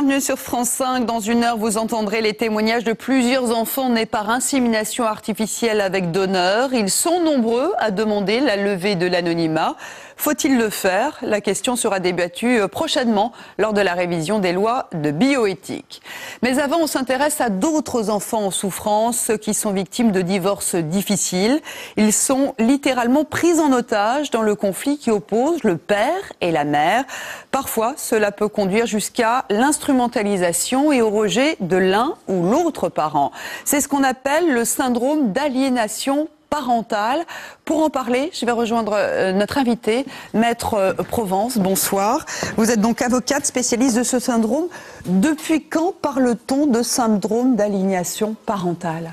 bienvenue sur France 5. Dans une heure, vous entendrez les témoignages de plusieurs enfants nés par insémination artificielle avec donneur. Ils sont nombreux à demander la levée de l'anonymat. Faut-il le faire? La question sera débattue prochainement lors de la révision des lois de bioéthique. Mais avant, on s'intéresse à d'autres enfants en souffrance, ceux qui sont victimes de divorces difficiles. Ils sont littéralement pris en otage dans le conflit qui oppose le père et la mère. Parfois, cela peut conduire jusqu'à l'instrumentalisation et au rejet de l'un ou l'autre parent. C'est ce qu'on appelle le syndrome d'aliénation parentale. Pour en parler, je vais rejoindre notre invité, Maître Provence. Bonsoir. Vous êtes donc avocate spécialiste de ce syndrome. Depuis quand parle-t-on de syndrome d'aliénation parentale?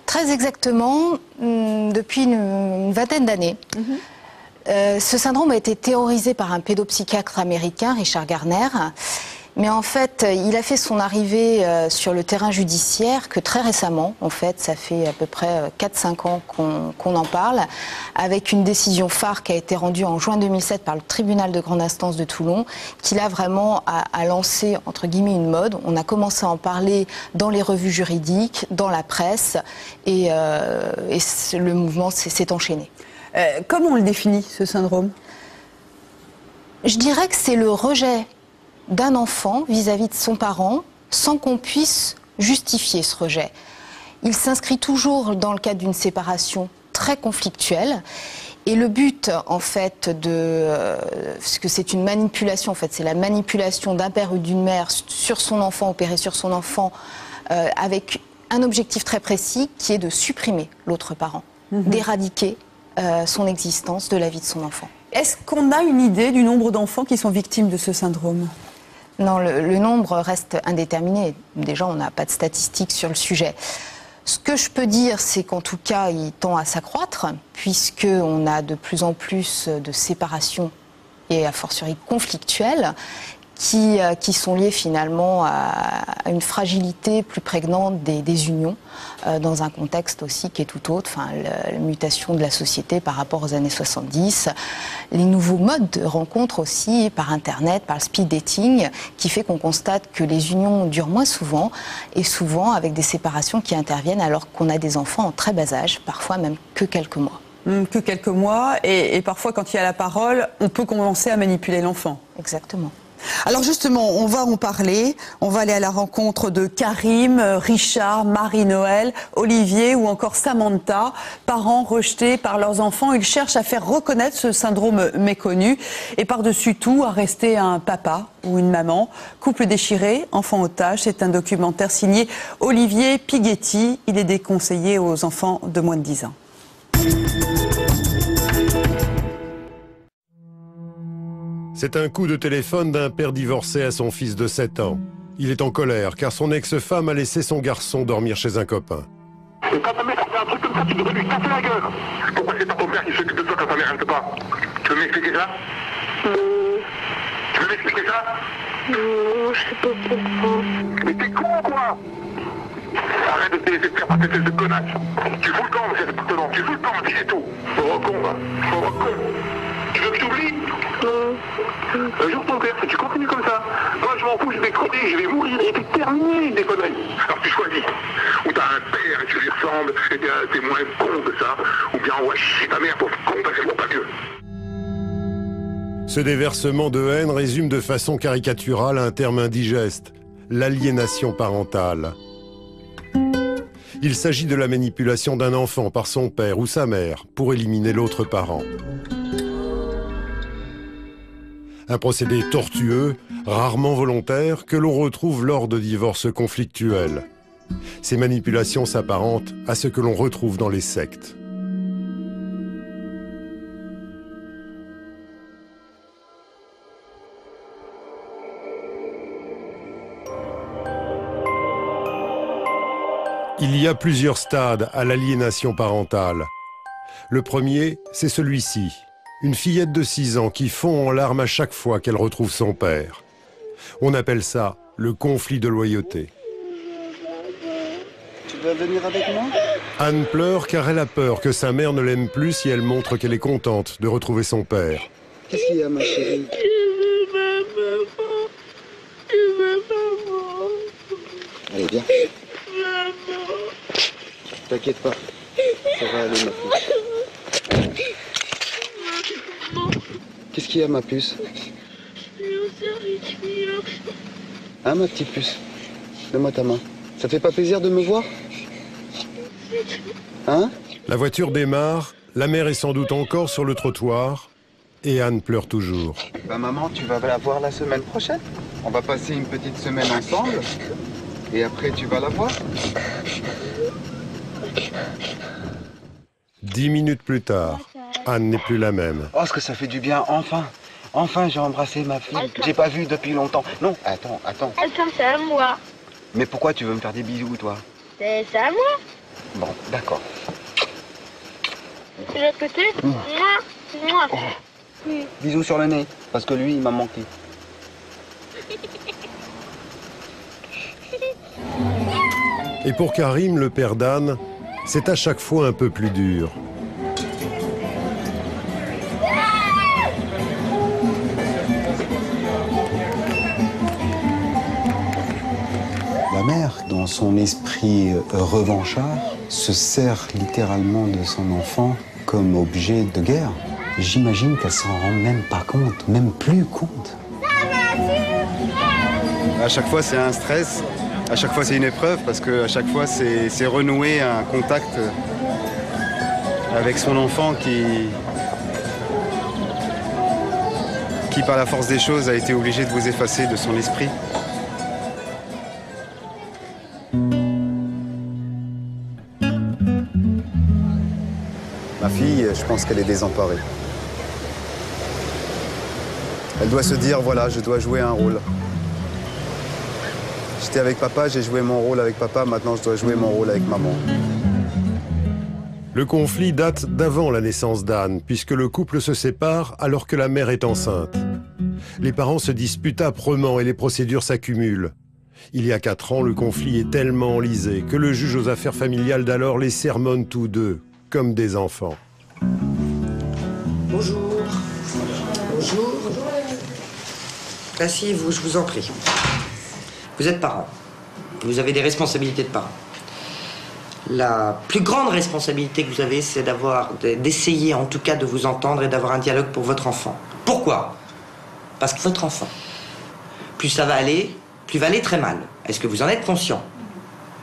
Très exactement, depuis une vingtaine d'années. Ce syndrome a été théorisé par un pédopsychiatre américain, Richard Garner. Mais en fait, il a fait son arrivée sur le terrain judiciaire que très récemment, en fait, ça fait à peu près 4-5 ans qu'on en parle, avec une décision phare qui a été rendue en juin 2007 par le tribunal de grande instance de Toulon, qui là vraiment a lancé, entre guillemets, une mode. On a commencé à en parler dans les revues juridiques, dans la presse, et le mouvement s'est enchaîné. Comment on le définit, ce syndrome? Je dirais que c'est le rejet d'un enfant vis-à-vis de son parent sans qu'on puisse justifier ce rejet. Il s'inscrit toujours dans le cadre d'une séparation très conflictuelle et le but en fait parce que c'est une manipulation, en fait c'est la manipulation d'un père ou d'une mère sur son enfant, opérée sur son enfant avec un objectif très précis qui est de supprimer l'autre parent, d'éradiquer son existence de la vie de son enfant. Est-ce qu'on a une idée du nombre d'enfants qui sont victimes de ce syndrome? Non, le nombre reste indéterminé. Déjà, on n'a pas de statistiques sur le sujet. Ce que je peux dire, c'est qu'en tout cas, il tend à s'accroître, puisqu'on a de plus en plus de séparations et a fortiori conflictuelles, qui sont liées finalement à une fragilité plus prégnante des unions, dans un contexte aussi qui est tout autre, enfin, la mutation de la société par rapport aux années 70, les nouveaux modes de rencontre aussi par Internet, par le speed dating, qui fait qu'on constate que les unions durent moins souvent, et souvent avec des séparations qui interviennent alors qu'on a des enfants en très bas âge, parfois même que quelques mois. Que quelques mois, et parfois quand il y a la parole, on peut commencer à manipuler l'enfant. Exactement. Alors justement, on va en parler, on va aller à la rencontre de Karim, Richard, Marie-Noël, Olivier ou encore Samantha, parents rejetés par leurs enfants. Ils cherchent à faire reconnaître ce syndrome méconnu et par-dessus tout à rester un papa ou une maman. Couple déchiré, enfant otage, c'est un documentaire signé Olivier Pighetti. Il est déconseillé aux enfants de moins de 10 ans. C'est un coup de téléphone d'un père divorcé à son fils de 7 ans. Il est en colère car son ex-femme a laissé son garçon dormir chez un copain. Et quand ta mère fait un truc comme ça, tu devrais lui casser la gueule. Pourquoi c'est pas ton père qui s'occupe de toi quand ta mère reste pas? Tu veux m'expliquer ça? Tu veux m'expliquer ça? Non, je sais pas pourquoi. Mais t'es con ou quoi? Arrête de te laisser faire par tes têtes de connasse. Tu fous le camp dans cet appartement, tu fous le camp, c'est tout. Pauvre con, va. Pauvre con. Tu veux que je t'oublie? Un jour ton père, si tu continues comme ça, moi je m'en fous, je vais crever, je vais mourir, et c'est terminé des conneries. Alors tu choisis, ou t'as un père et tu lui ressembles, et bien t'es moins con que ça, ou bien ouais, c'est ta mère, pauvre con, parce qu'elle vaut pas mieux. Ce déversement de haine résume de façon caricaturale un terme indigeste, l'aliénation parentale. Il s'agit de la manipulation d'un enfant par son père ou sa mère pour éliminer l'autre parent. Un procédé tortueux, rarement volontaire, que l'on retrouve lors de divorces conflictuels. Ces manipulations s'apparentent à ce que l'on retrouve dans les sectes. Il y a plusieurs stades à l'aliénation parentale. Le premier, c'est celui-ci. Une fillette de 6 ans qui fond en larmes à chaque fois qu'elle retrouve son père. On appelle ça le conflit de loyauté. Tu veux venir avec moi? Anne pleure car elle a peur que sa mère ne l'aime plus si elle montre qu'elle est contente de retrouver son père. Qu'est-ce qu'il y a, ma chérie? Je veux ma maman. Je veux ma Allez, viens. T'inquiète pas. Ça va aller, ma puce. Qu'est-ce qu'il y a, ma puce? Hein, ma petite puce? Donne-moi ta main. Ça te fait pas plaisir de me voir? Hein? La voiture démarre, la mère est sans doute encore sur le trottoir et Anne pleure toujours. Bah maman, tu vas la voir la semaine prochaine. On va passer une petite semaine ensemble et après tu vas la voir. 10 minutes plus tard, Anne n'est plus la même. Oh, ce que ça fait du bien, enfin. Enfin, j'ai embrassé ma fille. J'ai pas vu depuis longtemps. Non, attends. Attends, c'est à moi. Mais pourquoi tu veux me faire des bisous, toi? C'est à moi. Bon, d'accord. De l'autre côté, moi. Bisous sur le nez, parce que lui, il m'a manqué. Et pour Karim, le père d'Anne, c'est à chaque fois un peu plus dur. La mère, dans son esprit revanchard, se sert littéralement de son enfant comme objet de guerre. J'imagine qu'elle s'en rend même pas compte, même plus compte. À chaque fois, c'est un stress. À chaque fois, c'est une épreuve parce qu'à chaque fois, c'est renouer un contact avec son enfant qui, par la force des choses, a été obligé de vous effacer de son esprit. Ma fille, je pense qu'elle est désemparée. Elle doit se dire, voilà, je dois jouer un rôle. J'étais avec papa, j'ai joué mon rôle avec papa, maintenant je dois jouer mon rôle avec maman. Le conflit date d'avant la naissance d'Anne, puisque le couple se sépare alors que la mère est enceinte. Les parents se disputent âprement et les procédures s'accumulent. Il y a 4 ans, le conflit est tellement enlisé que le juge aux affaires familiales d'alors les sermonne tous deux, comme des enfants. Bonjour. Bonjour. Asseyez-vous, je vous en prie. Vous êtes parent. Vous avez des responsabilités de parent. La plus grande responsabilité que vous avez, c'est d'essayer en tout cas de vous entendre et d'avoir un dialogue pour votre enfant. Pourquoi? Parce que votre enfant, plus ça va aller, plus va aller très mal. Est-ce que vous en êtes conscient?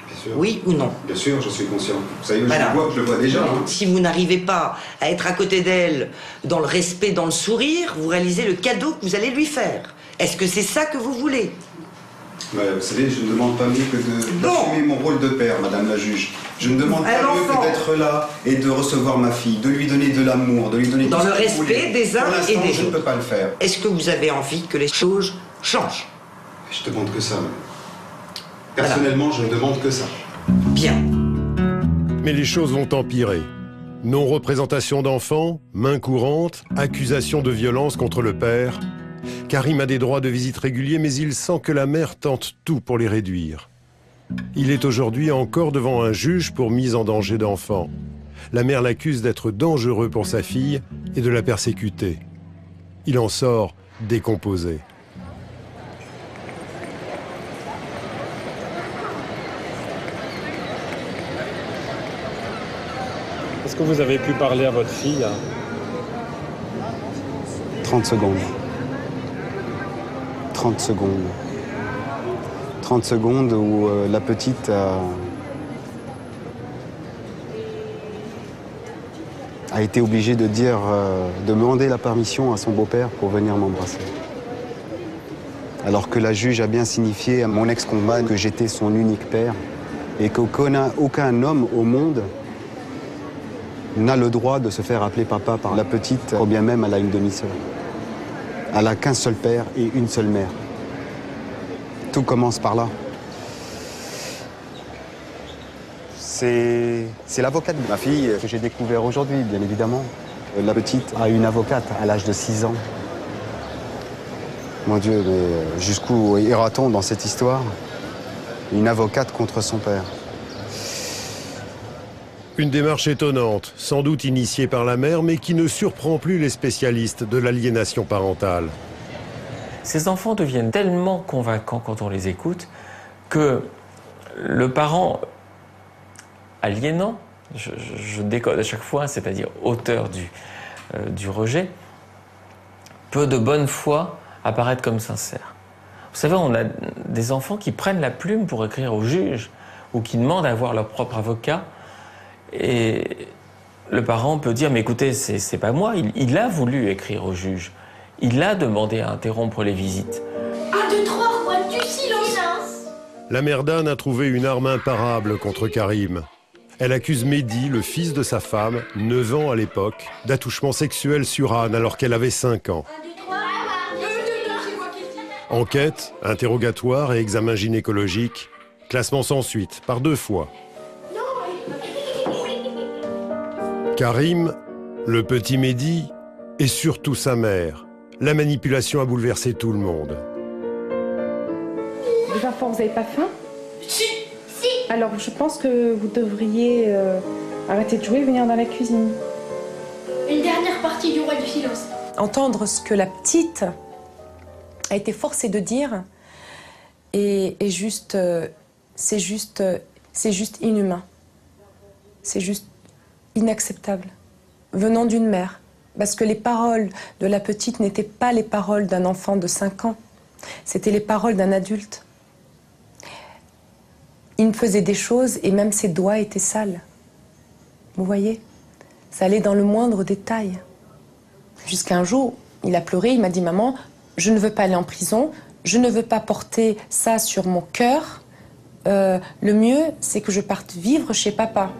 Bien sûr. Oui ou non? Bien sûr, je suis conscient. Vous savez, Voilà. je le vois déjà. Hein. Si vous n'arrivez pas à être à côté d'elle dans le respect, dans le sourire, vous réalisez le cadeau que vous allez lui faire. Est-ce que c'est ça que vous voulez? Ouais, vous savez, je ne demande pas mieux que d'assumer mon rôle de père, madame la juge. Je ne demande pas mieux que d'être là et de recevoir ma fille, de lui donner de l'amour, de lui donner dans tout le ce que vous respect voulez. des uns Pour et des l'instant, je ne autres. peux pas le faire. Est-ce que vous avez envie que les choses changent? Je demande que ça. Personnellement, je ne demande que ça. Bien. Mais les choses vont empirer. Non-représentation d'enfants, main courante, accusation de violence contre le père. Karim a des droits de visite réguliers, mais il sent que la mère tente tout pour les réduire. Il est aujourd'hui encore devant un juge pour mise en danger d'enfant. La mère l'accuse d'être dangereux pour sa fille et de la persécuter. Il en sort décomposé. Est-ce que vous avez pu parler à votre fille? 30 secondes. 30 secondes. 30 secondes où la petite a été obligée de dire, de demander la permission à son beau-père pour venir m'embrasser. Alors que la juge a bien signifié à mon ex-compagne que j'étais son unique père et qu'aucun homme au monde n'a le droit de se faire appeler papa par la petite, quand bien même elle a une demi-sœur. Elle n'a qu'un seul père et une seule mère. Tout commence par là. C'est l'avocate de ma fille que j'ai découvert aujourd'hui, bien évidemment. La petite a une avocate à l'âge de 6 ans. Mon Dieu, mais jusqu'où ira-t-on dans cette histoire? Une avocate contre son père. Une démarche étonnante, sans doute initiée par la mère, mais qui ne surprend plus les spécialistes de l'aliénation parentale. Ces enfants deviennent tellement convaincants quand on les écoute que Le parent aliénant, je décode à chaque fois, c'est-à-dire auteur du rejet, peut de bonne foi apparaître comme sincère. Vous savez, on a des enfants qui prennent la plume pour écrire au juge ou qui demandent à avoir leur propre avocat. Et le parent peut dire, mais écoutez, c'est pas moi, il a voulu écrire au juge. Il a demandé à interrompre les visites. 1, 2, 3, roi du silence. La mère d'Anne a trouvé une arme imparable contre Karim. Elle accuse Mehdi, le fils de sa femme, 9 ans à l'époque, d'attouchement sexuel sur Anne alors qu'elle avait 5 ans. Enquête, interrogatoire et examen gynécologique, classement sans suite, par 2 fois. Karim, le petit Mehdi, et surtout sa mère. La manipulation a bouleversé tout le monde. Les enfants, vous n'avez pas faim? Si. Alors je pense que vous devriez arrêter de jouer et venir dans la cuisine. Une dernière partie du roi du silence. Entendre ce que la petite a été forcée de dire est juste, c'est juste inhumain. C'est juste inacceptable. Venant d'une mère. Parce que les paroles de la petite n'étaient pas les paroles d'un enfant de 5 ans. C'était les paroles d'un adulte. Il me faisait des choses et même ses doigts étaient sales. Vous voyez? Ça allait dans le moindre détail. Jusqu'à un jour, il a pleuré, il m'a dit « Maman, je ne veux pas aller en prison, je ne veux pas porter ça sur mon cœur. Le mieux, c'est que je parte vivre chez papa. »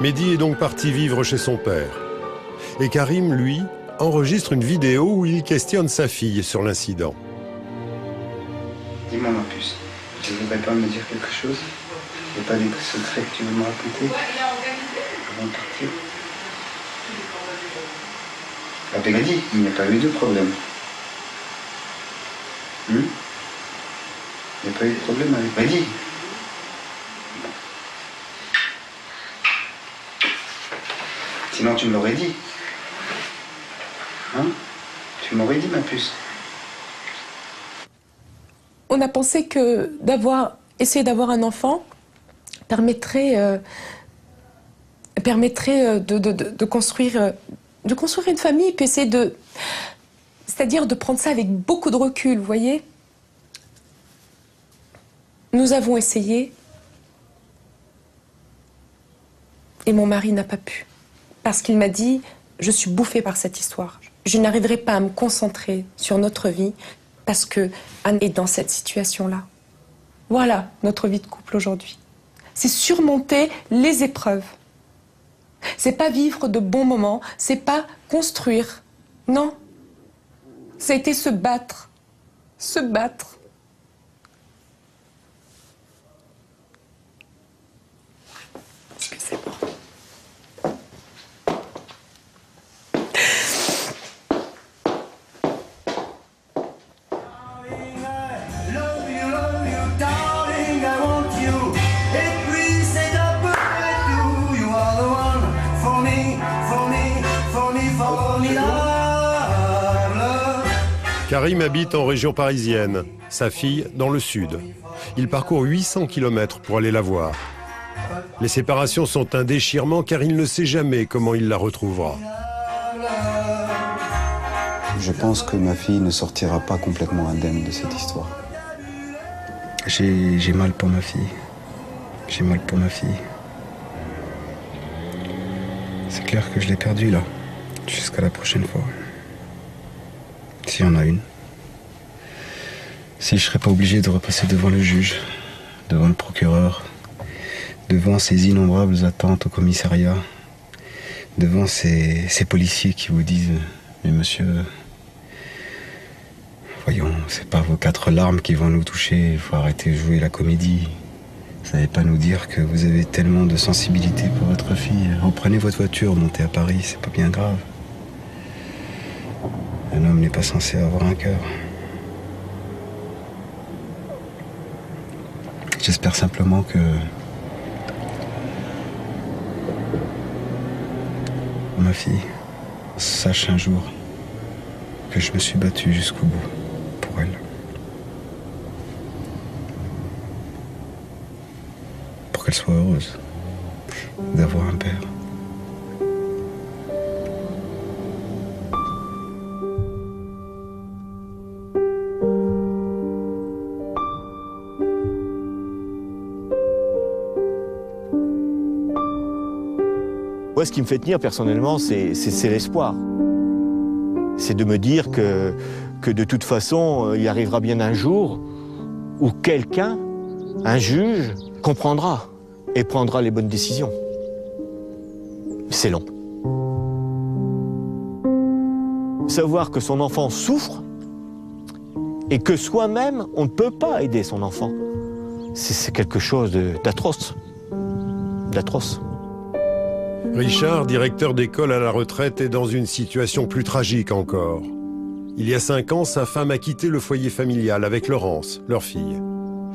Mehdi est donc parti vivre chez son père. Et Karim, lui, enregistre une vidéo où il questionne sa fille sur l'incident. Dis-moi ma puce, tu ne voudrais pas me dire quelque chose? Il n'y a pas des secrets que tu veux me raconter avant de partir? Ah, tu l'as dit, il n'y a pas eu de problème. Il n'y a pas eu de problème avec Mehdi. Sinon tu me l'aurais dit. Hein? Tu m'aurais dit ma puce. On a pensé que essayer d'avoir un enfant permettrait de construire une famille, puis essayer c'est-à-dire de prendre ça avec beaucoup de recul, vous voyez. Nous avons essayé et mon mari n'a pas pu. Parce qu'il m'a dit, je suis bouffée par cette histoire. Je n'arriverai pas à me concentrer sur notre vie parce que Anne est dans cette situation-là. Voilà notre vie de couple aujourd'hui. C'est surmonter les épreuves. C'est pas vivre de bons moments, c'est pas construire. Non. Ça a été se battre. Se battre. Excusez-moi. Karim habite en région parisienne, sa fille dans le sud. Il parcourt 800 km pour aller la voir. Les séparations sont un déchirement car il ne sait jamais comment il la retrouvera. Je pense que ma fille ne sortira pas complètement indemne de cette histoire. J'ai mal pour ma fille. J'ai mal pour ma fille. C'est clair que je l'ai perdue là, jusqu'à la prochaine fois. S'il y en a une. Si je serais pas obligé de repasser devant le juge, devant le procureur, devant ces innombrables attentes au commissariat, devant ces policiers qui vous disent « Mais monsieur, voyons, c'est pas vos 4 larmes qui vont nous toucher, il faut arrêter de jouer la comédie. Vous n'allez pas nous dire que vous avez tellement de sensibilité pour votre fille. Reprenez votre voiture, montez à Paris, c'est pas bien grave. » Un homme n'est pas censé avoir un cœur. J'espère simplement que ma fille sache un jour que je me suis battu jusqu'au bout pour elle. qu'elle soit heureuse d'avoir un père. Moi, ce qui me fait tenir personnellement, c'est l'espoir. C'est de me dire que de toute façon, il arrivera bien un jour où quelqu'un, un juge, comprendra et prendra les bonnes décisions. C'est long. Savoir que son enfant souffre et que soi-même, on ne peut pas aider son enfant, c'est quelque chose d'atroce. D'atroce. Richard, directeur d'école à la retraite, est dans une situation plus tragique encore. Il y a 5 ans, sa femme a quitté le foyer familial avec Laurence, leur fille.